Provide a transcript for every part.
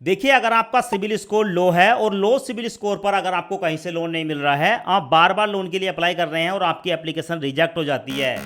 देखिए, अगर आपका सिबिल स्कोर लो है और लो सिबिल स्कोर पर अगर आपको कहीं से लोन नहीं मिल रहा है, आप बार बार लोन के लिए अप्लाई कर रहे हैं और आपकी एप्लीकेशन रिजेक्ट हो जाती है,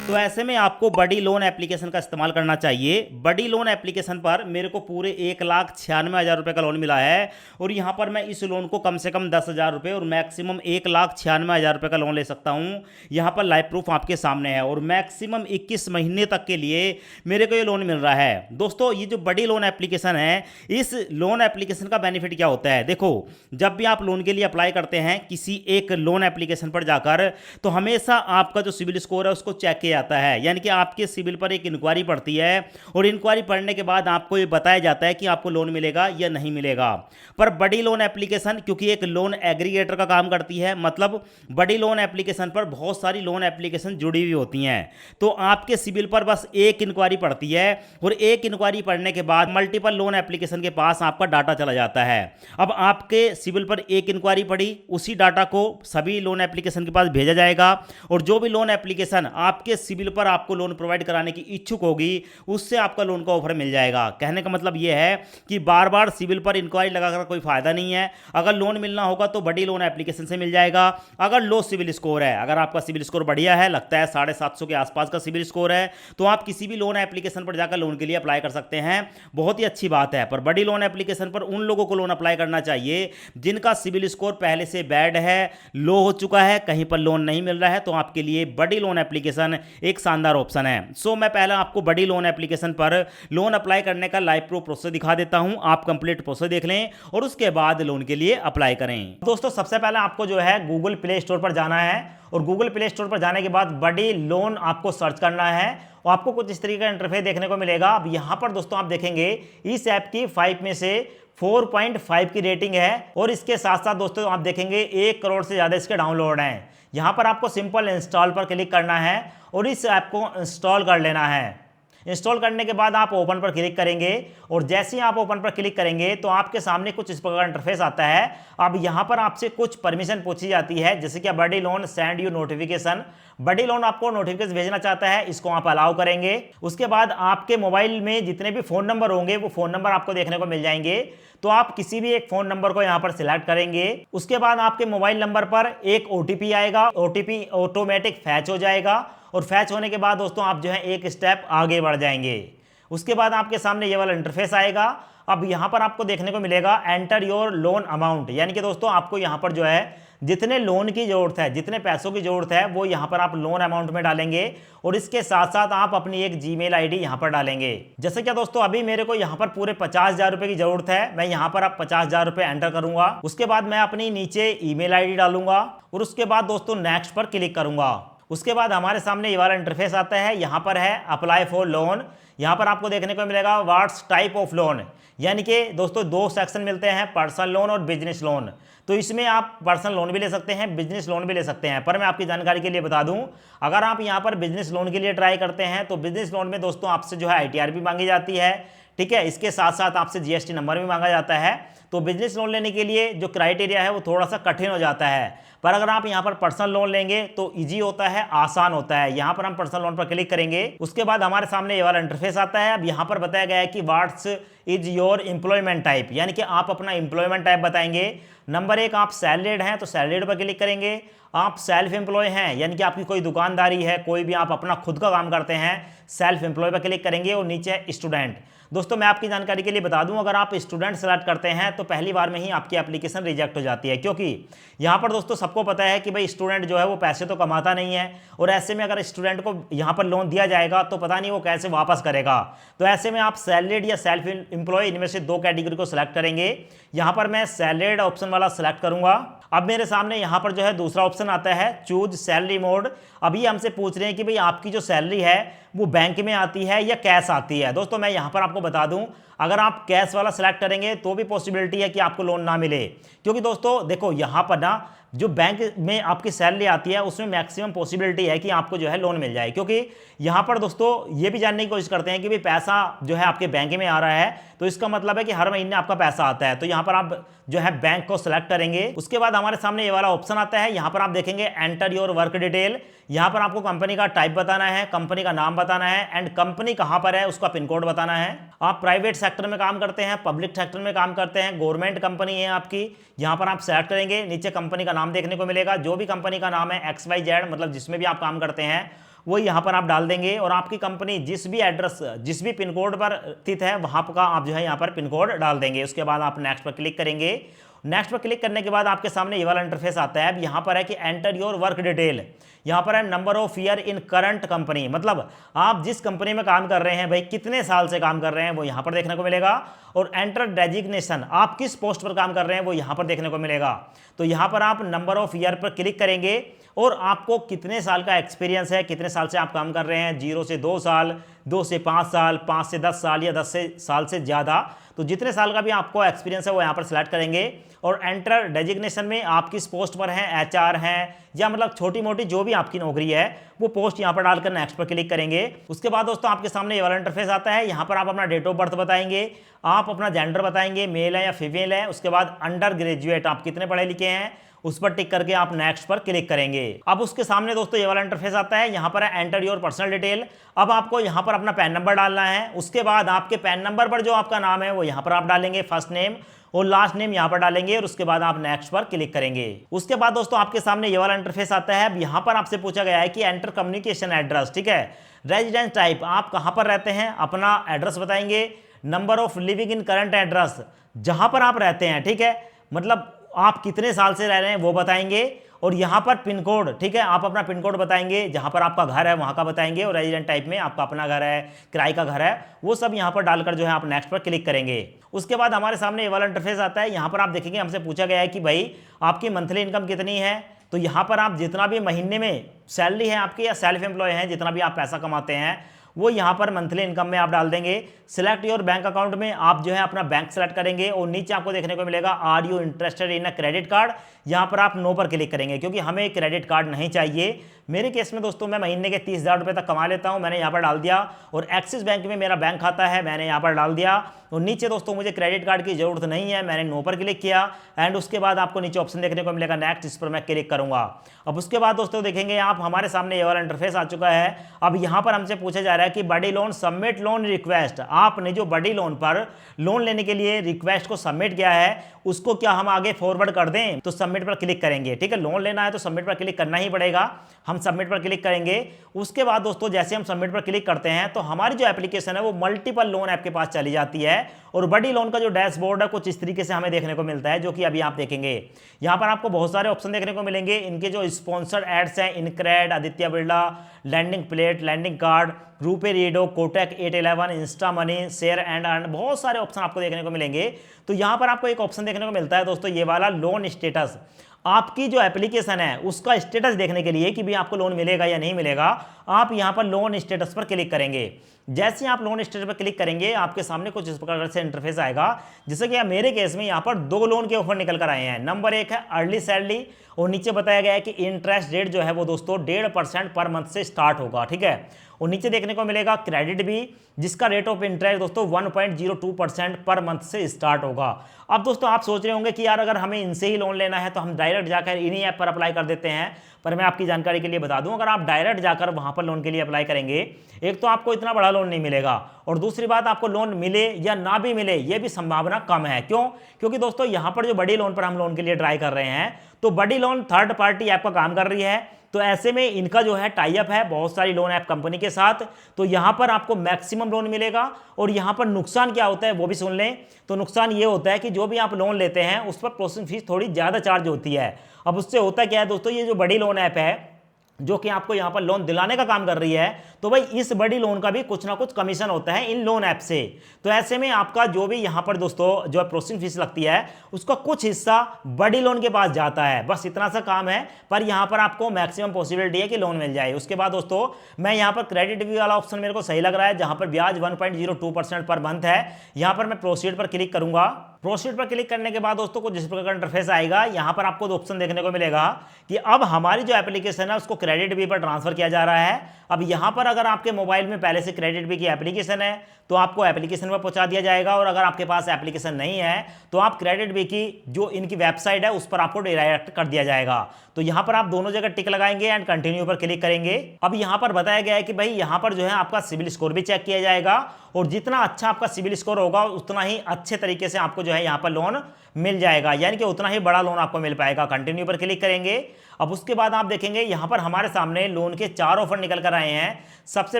तो ऐसे में आपको बड़ी लोन एप्लीकेशन का इस्तेमाल करना चाहिए। बड़ी लोन एप्लीकेशन पर मेरे को पूरे 1,96,000 रुपये का लोन मिला है और यहाँ पर मैं इस लोन को कम से कम 10,000 रुपये और मैक्सिमम 1,96,000 रुपये का लोन ले सकता हूँ। यहाँ पर लाइव प्रूफ आपके सामने है और मैक्सिमम 21 महीने तक के लिए मेरे को ये लोन मिल रहा है। दोस्तों, ये जो बड़ी लोन एप्लीकेशन है, इस लोन एप्लीकेशन का बेनिफिट क्या होता है? देखो, जब भी आप लोन के लिए अप्लाई करते हैं किसी एक लोन एप्लीकेशन पर जाकर, तो हमेशा आपका जो सिबिल स्कोर है उसको चेक किया जाता है, यानी कि आपके सिबिल पर एक इंक्वायरी पड़ती है और इंक्वायरी पढ़ने के बाद आपको ये बताया जाता है कि आपको लोन मिलेगा या नहीं मिलेगा। पर बड़ी लोन एप्लीकेशन क्योंकि एक लोन एग्रीगेटर का काम करती है, मतलब बड़ी लोन एप्लीकेशन पर बहुत सारी लोन एप्लीकेशन जुड़ी हुई होती हैं, तो आपके सिबिल पर बस एक इंक्वायरी पड़ती है और एक इंक्वायरी पढ़ने के बाद मल्टीपल लोन एप्लीकेशन के पास आपका डाटा चला जाता है। अब आपके सिबिल पर एक इंक्वायरी पड़ी, उसी डाटा को सभी लोन एप्लीकेशन के पास भेजा जाएगा और जो भी लोन एप्लीकेशन आपके सिबिल पर आपको लोन प्रोवाइड कराने की इच्छुक होगी, उससे आपका लोन का ऑफर मिल जाएगा। कहने का मतलब यह है कि बार बार सिबिल पर इंक्वायरी लगाकर कोई फायदा नहीं है। अगर लोन मिलना होगा तो बड़ी लोन एप्लीकेशन से मिल जाएगा। अगर लो सिबिल स्कोर है, अगर आपका सिबिल स्कोर बढ़िया है, लगता है 750 के आसपास का सिबिल स्कोर है, तो आप किसी भी लोन एप्लीकेशन पर जाकर लोन के लिए अप्लाई कर सकते हैं। बहुत ही अच्छी बात है। पर बड़ी लोन एप्लीकेशन पर उन लोगों को लोन अप्लाई करना चाहिए जिनका सिबिल स्कोर पहले से बैड है, लो हो चुका है, कहीं पर लोन नहीं मिल रहा है, तो आपके लिए बड़ी लोन एप्लीकेशन एक शानदार ऑप्शन है। सो मैं पहले आपको बड़ी लोन एप्लीकेशन पर लोन अप्लाई करने का लाइव प्रूफ प्रोसेस दिखा देता हूं। आप कंप्लीट प्रोसेस देख लें और उसके बाद लोन के लिए अप्लाई करें। दोस्तों, सबसे पहले आपको जो है गूगल प्ले स्टोर पर जाना है और गूगल प्ले स्टोर पर जाने के बाद बड़ी लोन आपको सर्च करना है और आपको कुछ इस तरीके का इंटरफेस देखने को मिलेगा। अब यहाँ पर दोस्तों आप देखेंगे इस ऐप की 5 में से 4.5 की रेटिंग है और इसके साथ साथ दोस्तों आप देखेंगे 1 करोड़ से ज़्यादा इसके डाउनलोड हैं। यहाँ पर आपको सिंपल इंस्टॉल पर क्लिक करना है और इस ऐप को इंस्टॉल कर लेना है। इंस्टॉल करने के बाद आप ओपन पर क्लिक करेंगे और जैसे ही आप ओपन पर क्लिक करेंगे तो आपके सामने कुछ इस प्रकार का इंटरफेस आता है। अब यहाँ पर आपसे कुछ परमिशन पूछी जाती है, जैसे कि बड़ी लोन सेंड यू नोटिफिकेशन। बड़ी लोन आपको नोटिफिकेशन भेजना चाहता है, इसको आप अलाउ करेंगे। उसके बाद आपके मोबाइल में जितने भी फ़ोन नंबर होंगे वो फ़ोन नंबर आपको देखने को मिल जाएंगे, तो आप किसी भी एक फ़ोन नंबर को यहाँ पर सिलेक्ट करेंगे। उसके बाद आपके मोबाइल नंबर पर एक OTP आएगा, OTP ऑटोमेटिक फैच हो जाएगा और फैच होने के बाद दोस्तों आप जो है एक स्टेप आगे बढ़ जाएंगे। उसके बाद आपके सामने ये वाला इंटरफेस आएगा। अब यहाँ पर आपको देखने को मिलेगा एंटर योर लोन अमाउंट, यानी कि दोस्तों आपको यहाँ पर जो है जितने लोन की ज़रूरत है, जितने पैसों की ज़रूरत है, वो यहाँ पर आप लोन अमाउंट में डालेंगे और इसके साथ साथ आप अपनी एक जीमेल आईडी यहाँ पर डालेंगे। जैसे क्या दोस्तों, अभी मेरे को यहाँ पर पूरे 50,000 रुपये की ज़रूरत है, मैं यहाँ पर अब 50,000 रुपये एंटर करूँगा। उसके बाद मैं अपनी नीचे ईमेल आईडी डालूंगा और उसके बाद दोस्तों नेक्स्ट पर क्लिक करूँगा। उसके बाद हमारे सामने ये वाला इंटरफेस आता है। यहाँ पर है अप्लाई फॉर लोन। यहाँ पर आपको देखने को मिलेगा व्हाट्स टाइप ऑफ लोन, यानी कि दोस्तों 2 सेक्शन मिलते हैं, पर्सनल लोन और बिजनेस लोन। तो इसमें आप पर्सनल लोन भी ले सकते हैं, बिजनेस लोन भी ले सकते हैं। पर मैं आपकी जानकारी के लिए बता दूं, अगर आप यहाँ पर बिजनेस लोन के लिए ट्राई करते हैं तो बिजनेस लोन में दोस्तों आपसे जो है ITR भी मांगी जाती है, ठीक है। इसके साथ साथ आपसे GST नंबर भी मांगा जाता है। तो बिजनेस लोन लेने के लिए जो क्राइटेरिया है वो थोड़ा सा कठिन हो जाता है। पर अगर आप यहाँ पर पर्सनल लोन लेंगे तो इजी होता है, आसान होता है। यहाँ पर हम पर्सनल लोन पर क्लिक करेंगे। उसके बाद हमारे सामने ये वाला इंटरफेस आता है। अब यहाँ पर बताया गया है कि what's is your employment type, यानी कि आप अपना एम्प्लॉयमेंट टाइप बताएंगे। नंबर 1 आप सैलरीड हैं तो सैलरीड पर क्लिक करेंगे। आप सेल्फ एम्प्लॉय हैं, यानी कि आपकी कोई दुकानदारी है, कोई भी आप अपना खुद का काम करते हैं, सेल्फ एम्प्लॉय पर क्लिक करेंगे और नीचे है स्टूडेंट। दोस्तों मैं आपकी जानकारी के लिए बता दूं, अगर आप स्टूडेंट सेलेक्ट करते हैं तो पहली बार में ही आपकी एप्लीकेशन रिजेक्ट हो जाती है, क्योंकि यहाँ पर दोस्तों सबको पता है कि भाई स्टूडेंट जो है वो पैसे तो कमाता नहीं है और ऐसे में अगर स्टूडेंट को यहाँ पर लोन दिया जाएगा तो पता नहीं वो कैसे वापस करेगा। तो ऐसे में आप सैलरीड या सेल्फ एम्प्लॉय इनमें से 2 कैटेगरी को सिलेक्ट करेंगे। यहाँ पर मैं सैलरीड ऑप्शन वाला सिलेक्ट करूँगा। अब मेरे सामने यहाँ पर जो है दूसरा ऑप्शन आता है चूज सैलरी मोड। अभी हमसे पूछ रहे हैं कि भाई आपकी जो सैलरी है वो बैंक में आती है या कैश आती है। दोस्तों मैं यहाँ पर आपको बता दूं, अगर आप कैश वाला सिलेक्ट करेंगे तो भी पॉसिबिलिटी है कि आपको लोन ना मिले, क्योंकि दोस्तों देखो यहाँ पर ना जो बैंक में आपकी सैलरी आती है उसमें मैक्सिमम पॉसिबिलिटी है कि आपको जो है लोन मिल जाए, क्योंकि यहाँ पर दोस्तों ये भी जानने की कोशिश करते हैं कि भाई पैसा जो है आपके बैंक में आ रहा है तो इसका मतलब है कि हर महीने आपका पैसा आता है। तो यहाँ पर आप जो है बैंक को सिलेक्ट करेंगे। उसके बाद हमारे सामने ये वाला ऑप्शन आता है। यहाँ पर आप देखेंगे एंटर योर वर्क डिटेल, यहाँ पर आपको कंपनी का टाइप बताना है, कंपनी का नाम बताना है एंड कंपनी कहाँ पर है उसका पिन कोड बताना है। आप प्राइवेट सेक्टर में काम करते हैं, पब्लिक सेक्टर में काम करते हैं, गवर्नमेंट कंपनी है आपकी, यहाँ पर आप सेलेक्ट करेंगे। नीचे कंपनी का नाम देखने को मिलेगा, जो भी कंपनी का नाम है XYZ मतलब जिसमें भी आप काम करते हैं वो यहाँ पर आप डाल देंगे। और आपकी कंपनी जिस भी एड्रेस, जिस भी पिन कोड पर स्थित है वहाँ का आप जो है यहाँ पर पिन कोड डाल देंगे। उसके बाद आप नेक्स्ट पर क्लिक करेंगे। नेक्स्ट पर क्लिक करने के बाद आपके सामने ये वाला इंटरफेस आता है। अब यहाँ पर है कि एंटर योर वर्क डिटेल, यहाँ पर है number of year in current company, मतलब आप जिस कंपनी में काम कर रहे हैं भाई कितने साल से काम कर रहे हैं वो यहाँ पर देखने को मिलेगा। और एंटर डेजिग्नेशन, आप किस पोस्ट पर काम कर रहे हैं वो यहाँ पर देखने को मिलेगा। तो यहाँ पर आप नंबर ऑफ ईयर पर क्लिक करेंगे और आपको कितने साल का एक्सपीरियंस है, कितने साल से आप काम कर रहे हैं, 0 से 2 साल, 2 से 5 साल, 5 से 10 साल या 10 साल से ज़्यादा, तो जितने साल का भी आपको एक्सपीरियंस है वो यहाँ पर सेलेक्ट करेंगे। और एंटर डेजिग्नेशन में आप किस पोस्ट पर हैं, HR हैं या मतलब छोटी मोटी जो भी आपकी नौकरी है वो पोस्ट यहाँ पर डालकर नेक्स्ट पर क्लिक करेंगे। उसके बाद दोस्तों आपके सामने ये वाला इंटरफेस आता है। यहाँ पर आप अपना डेट ऑफ बर्थ बताएंगे, आप अपना जेंडर बताएंगे, मेल है या फीमेल है। उसके बाद अंडर ग्रेजुएट आप कितने पढ़े लिखे हैं उस पर टिक करके आप नेक्स्ट पर क्लिक करेंगे। अब उसके सामने दोस्तों ये वाला इंटरफेस आता है। यहाँ पर है एंटर योर पर्सनल डिटेल। अब आपको यहाँ पर अपना पैन नंबर डालना है। उसके बाद आपके पैन नंबर पर जो आपका नाम है वो यहाँ पर आप डालेंगे, फर्स्ट नेम और लास्ट नेम यहाँ पर डालेंगे और उसके बाद आप नेक्स्ट पर क्लिक करेंगे। उसके बाद दोस्तों आपके सामने ये वाला इंटरफेस आता है। अब यहाँ पर आपसे पूछा गया है कि एंटर कम्युनिकेशन एड्रेस, ठीक है। रेजिडेंस टाइप, आप कहाँ पर रहते हैं अपना एड्रेस बताएंगे। Number of living in current address, जहाँ पर आप रहते हैं, ठीक है, मतलब आप कितने साल से रह रहे हैं वो बताएंगे। और यहाँ पर पिन कोड, ठीक है, आप अपना पिन कोड बताएंगे, जहाँ पर आपका घर है वहाँ का बताएंगे। और रेजिडेंट टाइप में आपका अपना घर है, किराए का घर है, वो सब यहाँ पर डालकर जो है आप नेक्स्ट पर क्लिक करेंगे। उसके बाद हमारे सामने ये वाला इंटरफेस आता है। यहाँ पर आप देखेंगे हमसे पूछा गया है कि भाई आपकी मंथली इनकम कितनी है। तो यहाँ पर आप जितना भी महीने में सैलरी है आपकी या सेल्फ एम्प्लॉय है, जितना भी आप पैसा कमाते हैं वो यहाँ पर मंथली इनकम में आप डाल देंगे। सिलेक्ट योर बैंक अकाउंट में आप जो है अपना बैंक सेलेक्ट करेंगे और नीचे आपको देखने को मिलेगा are you interested in a credit card, यहाँ पर आप नो पर क्लिक करेंगे क्योंकि हमें क्रेडिट कार्ड नहीं चाहिए। मेरे केस में दोस्तों मैं महीने के 30,000 रुपये तक कमा लेता हूँ, मैंने यहाँ पर डाल दिया। और एक्सिस बैंक में मेरा बैंक खाता है, मैंने यहाँ पर डाल दिया। और नीचे दोस्तों मुझे क्रेडिट कार्ड की जरूरत नहीं है, मैंने नो पर क्लिक किया। एंड उसके बाद आपको नीचे ऑप्शन देखने को मिलेगा नेक्स्ट, इस पर मैं क्लिक करूंगा। अब उसके बाद दोस्तों देखेंगे आप हमारे सामने ये वाला इंटरफेस आ चुका है। अब यहाँ पर हमसे पूछा जा रहा है कि बडी लोन सबमिट लोन रिक्वेस्ट, आपने जो बडी लोन पर लोन लेने के लिए रिक्वेस्ट को सबमिट किया है उसको क्या हम आगे फॉरवर्ड कर दें। तो सबमिट पर क्लिक करेंगे, ठीक है, लोन लेना है तो सबमिट पर क्लिक करना ही पड़ेगा। हम सबमिट पर क्लिक करेंगे। उसके बाद दोस्तों जैसे हम सबमिट पर क्लिक करते हैं तो हमारी जो एप्लीकेशन है वो मल्टीपल लोन ऐप के पास चली जाती है। और बडी लोन का जो डैशबोर्ड है कुछ इस तरीके से हमें देखने को मिलता है, जो कि अभी आप देखेंगे। यहाँ पर आपको बहुत सारे ऑप्शन देखने को मिलेंगे। इनके जो स्पॉन्सर्ड एड्स हैं, InCred, Aditya Birla, lending plate, lending kart, RuPay रीडो, Kotak 811, insta money, share and earn, बहुत सारे ऑप्शन आपको देखने को मिलेंगे। तो यहाँ पर आपको एक ऑप्शन देखने को मिलता है दोस्तों ये वाला लोन स्टेटस। आपकी जो एप्लीकेशन है उसका स्टेटस देखने के लिए कि भी आपको लोन मिलेगा या नहीं मिलेगा, आप यहाँ पर लोन स्टेटस पर क्लिक करेंगे। जैसे ही आप लोन स्टेटस पर क्लिक करेंगे आपके सामने कुछ इस प्रकार से इंटरफेस आएगा। जैसे कि मेरे केस में यहाँ पर 2 लोन के ऑफर निकल कर आए हैं। नंबर 1 है अर्ली सैलरी और नीचे बताया गया है कि इंटरेस्ट रेट जो है वो दोस्तों 1.5% पर मंथ से स्टार्ट होगा, ठीक है। और नीचे देखने को मिलेगा क्रेडिट भी, जिसका रेट ऑफ इंटरेस्ट दोस्तों 1.02% पर मंथ से स्टार्ट होगा। अब दोस्तों आप सोच रहे होंगे कि यार अगर हमें इनसे ही लोन लेना है तो हम डायरेक्ट जाकर इन्हीं ऐप पर अप्लाई कर देते हैं। पर मैं आपकी जानकारी के लिए बता दूं, अगर आप डायरेक्ट जाकर वहां पर लोन के लिए अप्लाई करेंगे, एक तो आपको इतना बड़ा लोन नहीं मिलेगा और दूसरी बात आपको लोन मिले या ना भी मिले ये भी संभावना कम है। क्यों? क्योंकि दोस्तों यहाँ पर जो बड़ी लोन पर हम लोन के लिए ट्राई कर रहे हैं तो बड़ी लोन थर्ड पार्टी ऐप का काम कर रही है। तो ऐसे में इनका जो है टाई अप है बहुत सारी लोन ऐप कंपनी के साथ। तो यहाँ पर आपको मैक्सिमम लोन मिलेगा। और यहाँ पर नुकसान क्या होता है वो भी सुन लें। तो नुकसान ये होता है कि जो भी आप लोन लेते हैं उस पर प्रोसेसिंग फीस थोड़ी ज़्यादा चार्ज होती है। अब उससे होता क्या है दोस्तों, ये जो बड़ी लोन ऐप है जो कि आपको यहाँ पर लोन दिलाने का काम कर रही है, तो भाई इस बड़ी लोन का भी कुछ ना कुछ कमीशन होता है इन लोन ऐप से। तो ऐसे में आपका जो भी यहाँ पर दोस्तों जो प्रोसेसिंग फीस लगती है उसका कुछ हिस्सा बड़ी लोन के पास जाता है। बस इतना सा काम है, पर यहाँ पर आपको मैक्सिमम पॉसिबिलिटी है कि लोन मिल जाए। उसके बाद दोस्तों मैं यहाँ पर क्रेडिट भी वाला ऑप्शन मेरे को सही लग रहा है, जहाँ पर ब्याज 1.02% पर मंथ है। यहाँ पर मैं प्रोसीड पर क्लिक करूंगा। प्रोसीड पर क्लिक करने के बाद दोस्तों को जिस प्रकार का इंटरफेस आएगा, यहाँ पर आपको दो ऑप्शन देखने को मिलेगा कि अब हमारी जो एप्लीकेशन है उसको क्रेडिट बी पर ट्रांसफर किया जा रहा है। अब यहाँ पर अगर आपके मोबाइल में पहले से क्रेडिट बी की एप्लीकेशन है तो आपको एप्लीकेशन पर पहुंचा दिया जाएगा, और अगर आपके पास एप्लीकेशन नहीं है तो आप क्रेडिट बी की जो इनकी वेबसाइट है उस पर आपको डायरेक्ट कर दिया जाएगा। तो यहाँ पर आप दोनों जगह टिक लगाएंगे एंड कंटिन्यू पर क्लिक करेंगे। अब यहाँ पर बताया गया है कि भाई यहाँ पर जो है आपका सिविल स्कोर भी चेक किया जाएगा, और जितना अच्छा आपका सिविल स्कोर होगा उतना ही अच्छे तरीके से आपको जो है यहाँ पर लोन मिल जाएगा, यानी कि उतना ही बड़ा लोन आपको मिल पाएगा। कंटिन्यू पर क्लिक करेंगे। अब उसके बाद आप देखेंगे यहाँ पर हमारे सामने लोन के 4 ऑफर निकल कर आए हैं। सबसे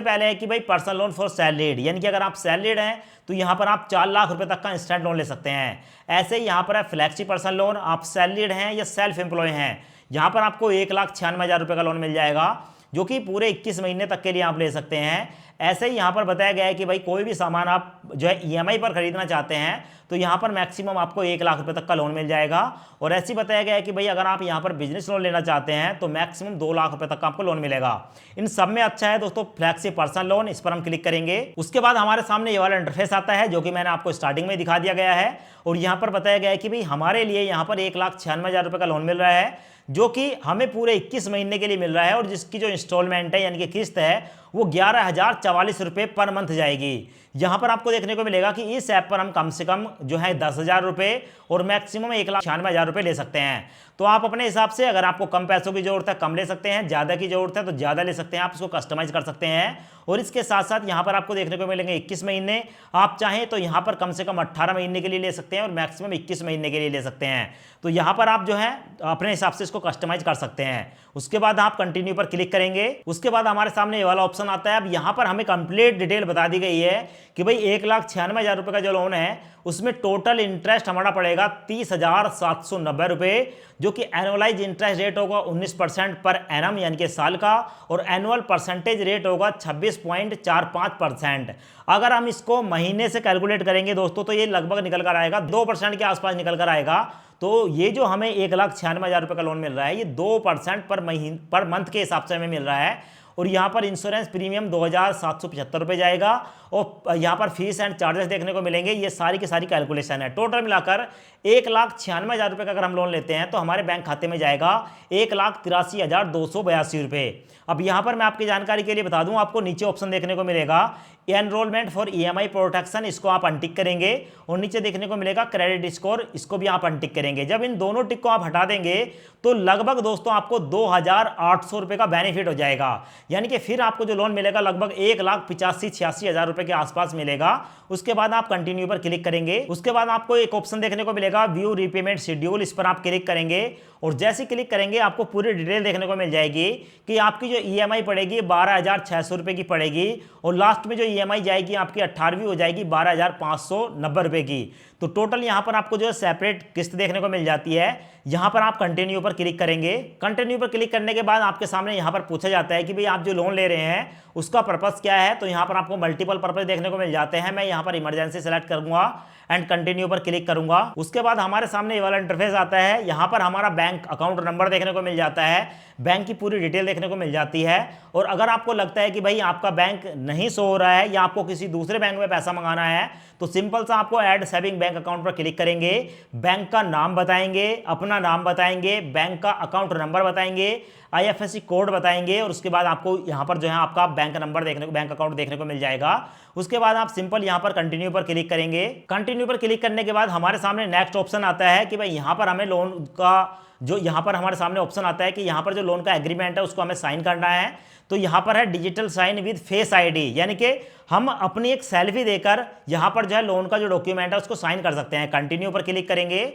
पहले है कि भाई पर्सनल लोन फॉर सैलरीड, यानी कि अगर आप सैलरीड हैं तो यहाँ पर आप 4 लाख रुपए तक का इंस्टेंट लोन ले सकते हैं। ऐसे ही यहाँ पर है फ्लैक्सी पर्सनल लोन, आप सैलरीड हैं या सेल्फ एम्प्लॉय हैं, यहाँ पर आपको 1,96,000 रुपये का लोन मिल जाएगा, जो कि पूरे 21 महीने तक के लिए आप ले सकते हैं। ऐसे ही यहाँ पर बताया गया है कि भाई कोई भी सामान आप जो है ईएमआई पर खरीदना चाहते हैं तो यहाँ पर मैक्सिमम आपको 1 लाख रुपए तक का लोन मिल जाएगा। और ऐसे ही बताया गया है कि भाई अगर आप यहाँ पर बिजनेस लोन लेना चाहते हैं तो मैक्सिमम 2 लाख रुपए तक का आपको लोन मिलेगा। इन सब में अच्छा है दोस्तों फ्लैक्सी पर्सनल लोन, इस पर हम क्लिक करेंगे। उसके बाद हमारे सामने ये वाला इंटरफेस आता है जो कि मैंने आपको स्टार्टिंग में दिखा दिया गया है, और यहाँ पर बताया गया है कि भाई हमारे लिए यहाँ पर 1,96,000 रुपये का लोन मिल रहा है, जो कि हमें पूरे 21 महीने के लिए मिल रहा है, और जिसकी जो इंस्टॉलमेंट है यानी कि किस्त है वो 11,044 रुपये पर मंथ जाएगी। यहाँ पर आपको देखने को मिलेगा कि इस ऐप पर हम कम से कम जो है 10,000 रुपये और मैक्सिमम 1,96,000 रुपये ले सकते हैं। तो आप अपने हिसाब से अगर आपको कम पैसों की जरूरत है कम ले सकते हैं, ज़्यादा की जरूरत है तो ज़्यादा ले सकते हैं, आप इसको कस्टमाइज कर सकते हैं। और इसके साथ साथ यहाँ पर आपको देखने को मिलेंगे 21 महीने, आप चाहें तो यहाँ पर कम से कम 18 महीने के लिए ले सकते हैं और मैक्सिमम 21 महीने के लिए ले सकते हैं। तो यहाँ पर आप जो है अपने हिसाब से इसको कस्टमाइज कर सकते हैं। उसके बाद आप कंटिन्यू पर क्लिक करेंगे। उसके बाद हमारे सामने ये वाला ऑप्शन आता है। अब यहाँ पर हमें कंप्लीट डिटेल बता दी गई है कि भाई 1,96,000 रुपये का जो लोन है उसमें टोटल इंटरेस्ट हमारा पड़ेगा 30,790 रुपये, जो कि एनुअलाइज इंटरेस्ट रेट होगा 19% पर एनम यानी कि साल का, और एनुअल परसेंटेज रेट होगा 26.45%। अगर हम इसको महीने से कैलकुलेट करेंगे दोस्तों तो ये लगभग निकल कर आएगा 2% के आसपास निकल कर आएगा। तो ये जो हमें 1,96,000 रुपये का लोन मिल रहा है ये 2% पर मंथ के हिसाब से हमें मिल रहा है। और यहाँ पर इंश्योरेंस प्रीमियम 2,775 रुपये जाएगा, और यहाँ पर फीस एंड चार्जेस देखने को मिलेंगे। ये सारी की सारी कैलकुलेशन है। टोटल मिलाकर 1,96,000 रुपये का अगर हम लोन लेते हैं तो हमारे बैंक खाते में जाएगा 1,83,282 रुपये। अब यहाँ पर मैं आपकी जानकारी के लिए बता दूं, आपको नीचे ऑप्शन देखने को मिलेगा एनरोलमेंट फॉर ईएमआई प्रोटेक्शन, इसको आप अनटिक करेंगे, और नीचे देखने को मिलेगा क्रेडिट स्कोर, इसको भी आप अनटिक करेंगे। जब इन दोनों टिक को आप हटा देंगे तो लगभग दोस्तों आपको 2,800 रुपये का बेनिफिट हो जाएगा, यानी कि फिर आपको जो लोन मिलेगा लगभग 1,85,86,000 रुपये के आसपास मिलेगा। उसके बाद आप कंटिन्यू पर क्लिक करेंगे। उसके बाद आपको एक ऑप्शन देखने को मिलेगा व्यू रीपेमेंट शेड्यूल, इस पर आप क्लिक करेंगे, और जैसे क्लिक करेंगे आपको पूरी डिटेल देखने को मिल जाएगी कि आपकी जो ईएमआई पड़ेगी 12,600 रुपये की पड़ेगी, और लास्ट में जो ईएमआई जाएगी आपकी 18वीं हो जाएगी 12,590 रुपये की। तो टोटल यहाँ पर आपको जो है सेपरेट किस्त देखने को मिल जाती है। यहाँ पर आप कंटिन्यू पर क्लिक करेंगे। कंटिन्यू पर क्लिक करने के बाद आपके सामने यहाँ पर पूछा जाता है कि भाई आप जो लोन ले रहे हैं उसका पर्पस क्या है। तो यहाँ पर आपको मल्टीपल पर्पस देखने को मिल जाते हैं। मैं यहाँ पर इमरजेंसी सेलेक्ट करूंगा एंड कंटिन्यू पर क्लिक करूंगा। उसके बाद हमारे सामने ये वाला इंटरफेस आता है। यहाँ पर हमारा बैंक अकाउंट नंबर देखने को मिल जाता है, बैंक की पूरी डिटेल देखने को मिल जाती है। और अगर आपको लगता है कि भाई आपका बैंक नहीं शो हो रहा है या आपको किसी दूसरे बैंक में पैसा मंगाना है तो सिंपल सा आपको ऐड सेविंग बैंक अकाउंट पर क्लिक करेंगे। बैंक का नाम बताएंगे, अपना नाम बताएंगे, बैंक का अकाउंट नंबर बताएंगे, आईएफएससी कोड बताएंगे, और उसके बाद आपको यहाँ पर जो है आपका बैंक नंबर देखने को, बैंक अकाउंट देखने को मिल जाएगा। उसके बाद आप सिंपल यहाँ पर कंटिन्यू पर क्लिक करेंगे। कंटिन्यू पर क्लिक करने के बाद हमारे सामने नेक्स्ट ऑप्शन आता है कि भाई यहाँ पर हमें लोन का जो यहाँ पर हमारे सामने ऑप्शन आता है कि यहाँ पर जो लोन का एग्रीमेंट है उसको हमें साइन करना है। तो यहाँ पर है digital sign with face ID, यानी कि हम अपनी एक सेल्फी देकर यहाँ पर जो है लोन का जो डॉक्यूमेंट है उसको साइन कर सकते हैं। कंटिन्यू पर क्लिक करेंगे,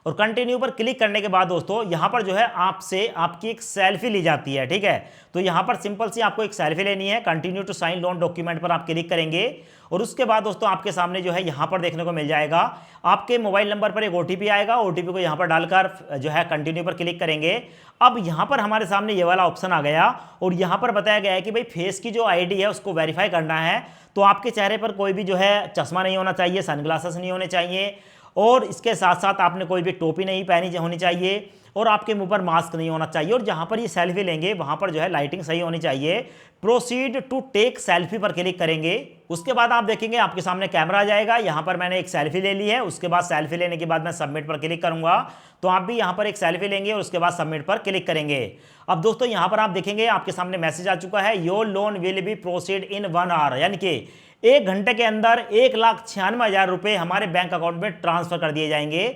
और कंटिन्यू पर क्लिक करने के बाद दोस्तों यहाँ पर जो है आपसे आपकी एक सेल्फी ली जाती है। ठीक है, तो यहाँ पर सिंपल सी आपको एक सेल्फी लेनी है। Continue to sign loan document पर आप क्लिक करेंगे, और उसके बाद दोस्तों आपके सामने जो है यहाँ पर देखने को मिल जाएगा आपके मोबाइल नंबर पर एक ओटीपी आएगा। ओटीपी को यहाँ पर डालकर जो है कंटिन्यू पर क्लिक करेंगे। अब यहाँ पर हमारे सामने ये वाला ऑप्शन आ गया, और यहाँ पर बताया गया है कि भाई फेस की जो आईडी है उसको वेरीफाई करना है। तो आपके चेहरे पर कोई भी जो है चश्मा नहीं होना चाहिए, सनग्लासेस नहीं होने चाहिए, और इसके साथ साथ आपने कोई भी टोपी नहीं पहनी होनी चाहिए, और आपके मुंह पर मास्क नहीं होना चाहिए, और जहां पर ये सेल्फी लेंगे वहां पर जो है लाइटिंग सही होनी चाहिए। प्रोसीड टू टेक सेल्फी पर क्लिक करेंगे। उसके बाद आप देखेंगे आपके सामने कैमरा आ जाएगा। यहां पर मैंने एक सेल्फी ले ली है। उसके बाद सेल्फी लेने के बाद मैं सबमिट पर क्लिक करूंगा, तो आप भी यहां पर एक सेल्फी लेंगे और उसके बाद सबमिट पर क्लिक करेंगे। अब दोस्तों यहां पर आप देखेंगे आपके सामने मैसेज आ चुका है, your loan will be proceed in 1 hour, यानी कि 1 घंटे के अंदर 1,96,000 रुपए हमारे बैंक अकाउंट में ट्रांसफर कर दिए जाएंगे।